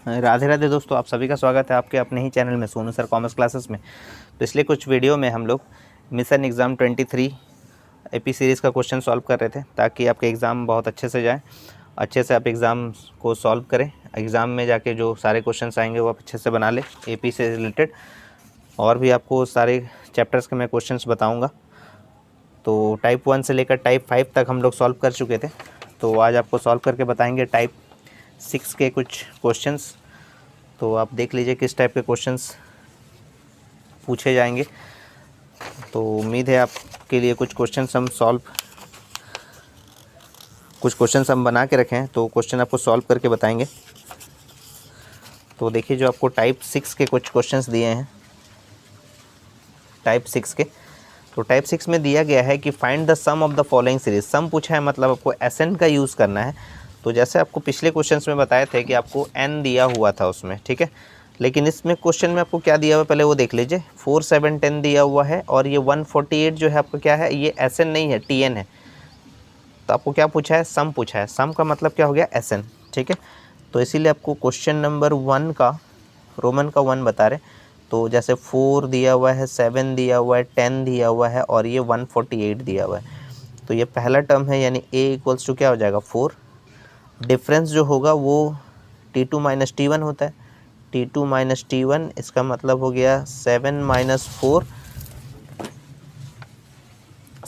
राधे राधे दोस्तों, आप सभी का स्वागत है आपके अपने ही चैनल में सोनू सर कॉमर्स क्लासेस में। पिछले कुछ वीडियो में हम लोग मिशन एग्ज़ाम 23 एपी सीरीज़ का क्वेश्चन सॉल्व कर रहे थे ताकि आपके एग्ज़ाम बहुत अच्छे से जाए, अच्छे से आप एग्ज़ाम को सॉल्व करें। एग्ज़ाम में जाके जो सारे क्वेश्चन आएंगे वो आप अच्छे से बना लें एपी से रिलेटेड। और भी आपको सारे चैप्टर्स के मैं क्वेश्चन बताऊँगा। तो टाइप 1 से लेकर टाइप 5 तक हम लोग सॉल्व कर चुके थे। तो आज आपको सॉल्व करके बताएंगे टाइप 6 के कुछ क्वेश्चंस। तो आप देख लीजिए किस टाइप के क्वेश्चंस पूछे जाएंगे। तो उम्मीद है आपके लिए कुछ क्वेश्चंस हम बना के रखे हैं, तो क्वेश्चन आपको सॉल्व करके बताएंगे। तो देखिए, जो आपको टाइप 6 के कुछ क्वेश्चंस दिए हैं टाइप 6 के। तो टाइप 6 में दिया गया है कि find the sum of the following series. Sum पूछा है, मतलब आपको एसएन का यूज़ करना है। तो जैसे आपको पिछले क्वेश्चंस में बताए थे कि आपको एन दिया हुआ था उसमें, ठीक है। लेकिन इसमें क्वेश्चन में आपको क्या दिया हुआ है पहले वो देख लीजिए। 4 7 10 दिया हुआ है और ये 148 जो है आपका क्या है, ये एसएन नहीं है, टीएन है। तो आपको क्या पूछा है, सम पूछा है। सम का मतलब क्या हो गया, एसएन, ठीक है। तो इसीलिए आपको क्वेश्चन नंबर 1 का रोमन का 1 बता रहे। तो जैसे 4 दिया हुआ है, 7 दिया हुआ है, 10 दिया हुआ है और ये 148 दिया हुआ है। तो ये पहला टर्म है, यानी a इक्वल्स टू क्या हो जाएगा, 4। डिफरेंस जो होगा वो T2 माइनस T1 होता है। T2 माइनस T1 इसका मतलब हो गया 7 माइनस 4।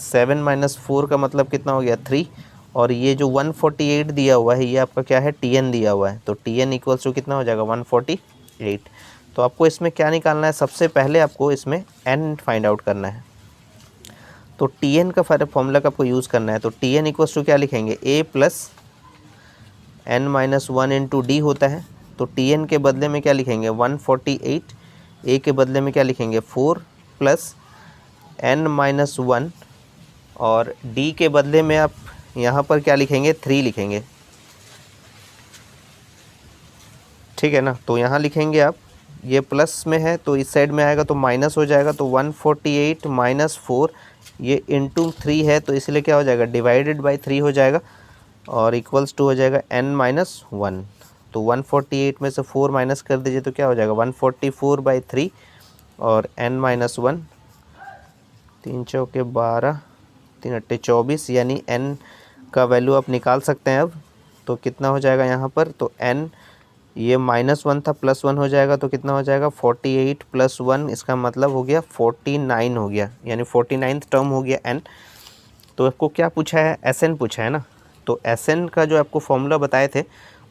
7 माइनस 4 का मतलब कितना हो गया, 3। और ये जो 148 दिया हुआ है ये आपका क्या है, TN दिया हुआ है। तो TN इक्वल्स टू कितना हो जाएगा, 148। तो आपको इसमें क्या निकालना है, सबसे पहले आपको इसमें n फाइंड आउट करना है। तो TN का फॉर्मूला का आपको यूज़ करना है। तो TN इक्वल्स टू क्या लिखेंगे, a plus n minus 1 into D होता है। तो TN के बदले में क्या लिखेंगे, 148। a के बदले में क्या लिखेंगे, 4 प्लस n माइनस 1 और d के बदले में आप यहाँ पर क्या लिखेंगे, 3 लिखेंगे, ठीक है ना। तो यहाँ लिखेंगे आप, ये प्लस में है तो इस साइड में आएगा तो माइनस हो जाएगा। तो 148 माइनस 4 ये इंटू 3 है तो इसलिए क्या हो जाएगा, डिवाइडेड बाई 3 हो जाएगा और इक्वल्स टू हो जाएगा n माइनस 1। तो 148 में से 4 माइनस कर दीजिए तो क्या हो जाएगा, 144 बाई 3 और n माइनस 1। 3 चौके 12, 3 अट्ठे 24, यानी n का वैल्यू आप निकाल सकते हैं अब। तो कितना हो जाएगा यहाँ पर, तो n ये -1 था, +1 हो जाएगा तो कितना हो जाएगा, 48 + 1, इसका मतलब हो गया 49 हो गया, यानी 49th टर्म हो गया n। तो आपको क्या पूछा है, Sn पूछा है ना। तो Sn का जो आपको फॉर्मूला बताए थे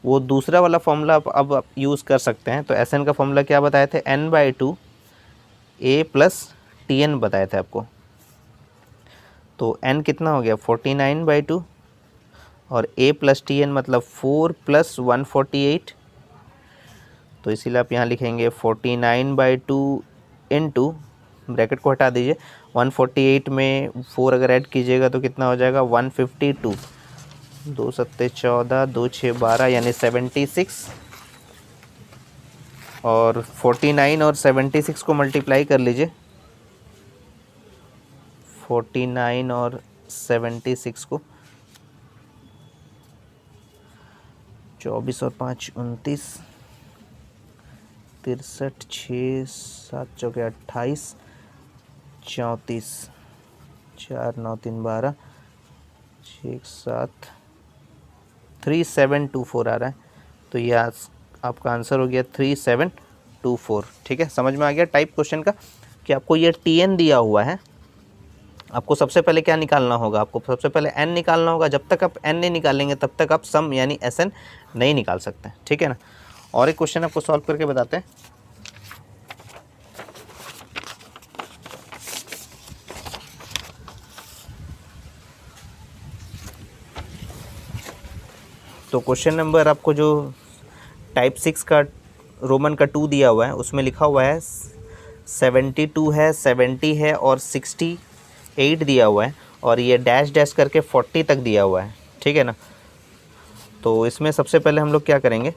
वो दूसरा वाला फॉर्मूला अब आप यूज़ कर सकते हैं। तो Sn का फॉर्मूला क्या बताए थे, n/2 a प्लस Tn बताए थे आपको। तो n कितना हो गया, 49/2 और a प्लस Tn मतलब 4 + 148। तो इसीलिए आप यहाँ लिखेंगे 49/2 इंटू, ब्रैकेट को हटा दीजिए, 148 में 4 अगर ऐड कीजिएगा तो कितना हो जाएगा, 152। 2 सत्ते 14, 2 6 12, यानी 76। और 49 और 76 को मल्टीप्लाई कर लीजिए, 49 और 76 को, 24 और 5 29, 63, 6 7 चौके 28, 34, 4 9 3 12, 6 7 3724 आ रहा है। तो ये आपका आंसर हो गया 3724, ठीक है। समझ में आ गया टाइप क्वेश्चन का कि आपको ये TN दिया हुआ है। आपको सबसे पहले क्या निकालना होगा, आपको सबसे पहले n निकालना होगा। जब तक आप n नहीं निकालेंगे तब तक आप सम यानी SN नहीं निकाल सकते, ठीक है ना। और एक क्वेश्चन आपको सॉल्व करके बताते हैं। तो क्वेश्चन नंबर आपको जो टाइप 6 का रोमन का 2 दिया हुआ है उसमें लिखा हुआ है 72 है, 70 है और 68 दिया हुआ है और ये डैश डैश करके 40 तक दिया हुआ है, ठीक है ना। तो इसमें सबसे पहले हम लोग क्या करेंगे,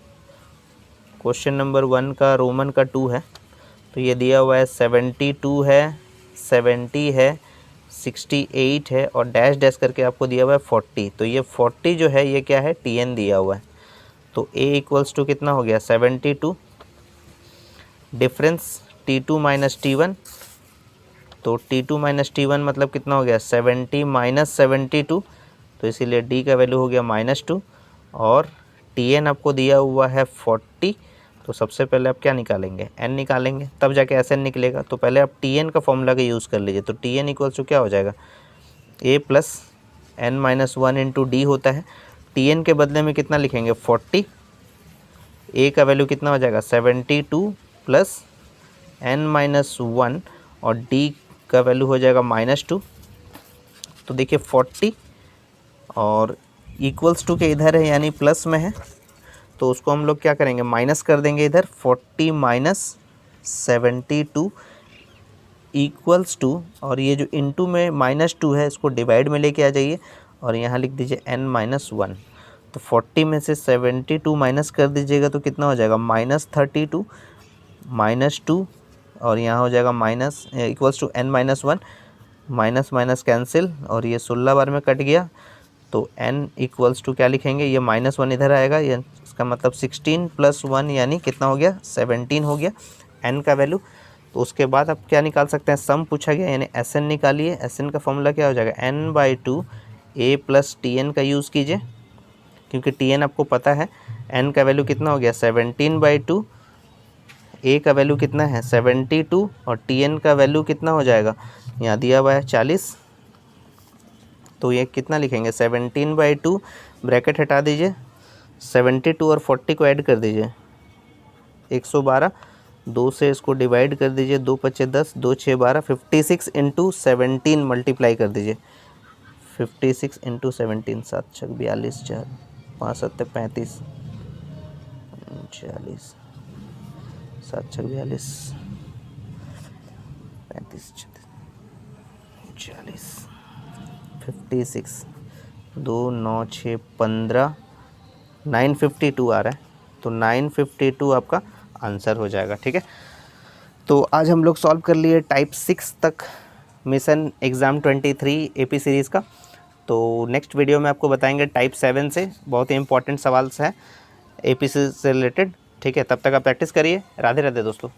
क्वेश्चन नंबर 1 का रोमन का 2 है तो ये दिया हुआ है 72 है, 70 है, 68 है और डैश डैश करके आपको दिया हुआ है 40। तो ये 40 जो है ये क्या है, TN दिया हुआ है। तो a इक्वल्स टू कितना हो गया 72, डिफरेंस T2 माइनस T1, तो T2 माइनस T1 मतलब कितना हो गया 70 माइनस 72, तो इसीलिए d का वैल्यू हो गया -2 और Tn आपको दिया हुआ है 40। तो सबसे पहले आप क्या निकालेंगे n निकालेंगे, तब जाके Sn निकलेगा। तो पहले आप Tn का फॉर्मूला का यूज़ कर लीजिए। तो Tn इक्वल्स टू क्या हो जाएगा a plus n minus 1 into D होता है। Tn के बदले में कितना लिखेंगे 40, a का वैल्यू कितना हो जाएगा 72 प्लस n माइनस 1 और d का वैल्यू हो जाएगा -2। तो देखिए 40 और इक्वल्स टू के इधर है यानी प्लस में है, तो उसको हम लोग क्या करेंगे माइनस कर देंगे इधर। 40 माइनस 72 इक्वल्स टू, और ये जो इनटू में -2 है इसको डिवाइड में लेके आ जाइए और यहाँ लिख दीजिए n माइनस 1। तो 40 में से 72 माइनस कर दीजिएगा तो कितना हो जाएगा -32 -2 और यहाँ हो जाएगा minus equals to n minus 1, minus minus cancel और ये 16 बार में कट गया। तो n इक्वल्स टू क्या लिखेंगे, ये -1 इधर आएगा, ये इसका मतलब 16 प्लस 1 यानी कितना हो गया 17 हो गया n का वैल्यू। तो उसके बाद आप क्या निकाल सकते हैं, सम पूछा गया यानी Sn निकालिए। Sn का फॉर्मूला क्या हो जाएगा n/2 a प्लस Tn का यूज़ कीजिए, क्योंकि Tn आपको पता है। n का वैल्यू कितना हो गया 17/2, a का वैल्यू कितना है 72 और Tn का वैल्यू कितना हो जाएगा यहाँ दिया हुआ है 40। तो ये कितना लिखेंगे 17/2, ब्रैकेट हटा दीजिए, 72 और 40 को ऐड कर दीजिए 112, 2 से इसको डिवाइड कर दीजिए, 2 × 5 = 10, 2 × 6 = 12, 56 इंटू 17 मल्टीप्लाई कर दीजिए, 56 इंटू 17, 7 × 6 = 42, 4 5 7 35 40, 7 × 6 = 42, 35 40, 56, 2 9 6 15, 952 आ रहा है। तो 952 आपका आंसर हो जाएगा। ठीक है, तो आज हम लोग सॉल्व कर लिए टाइप 6 तक मिशन एग्ज़ाम 23 AP सीरीज़ का। तो नेक्स्ट वीडियो में आपको बताएंगे टाइप 7 से, बहुत ही इंपॉर्टेंट सवाल है AP से रिलेटेड। ठीक है, तब तक आप प्रैक्टिस करिए। राधे राधे दोस्तों।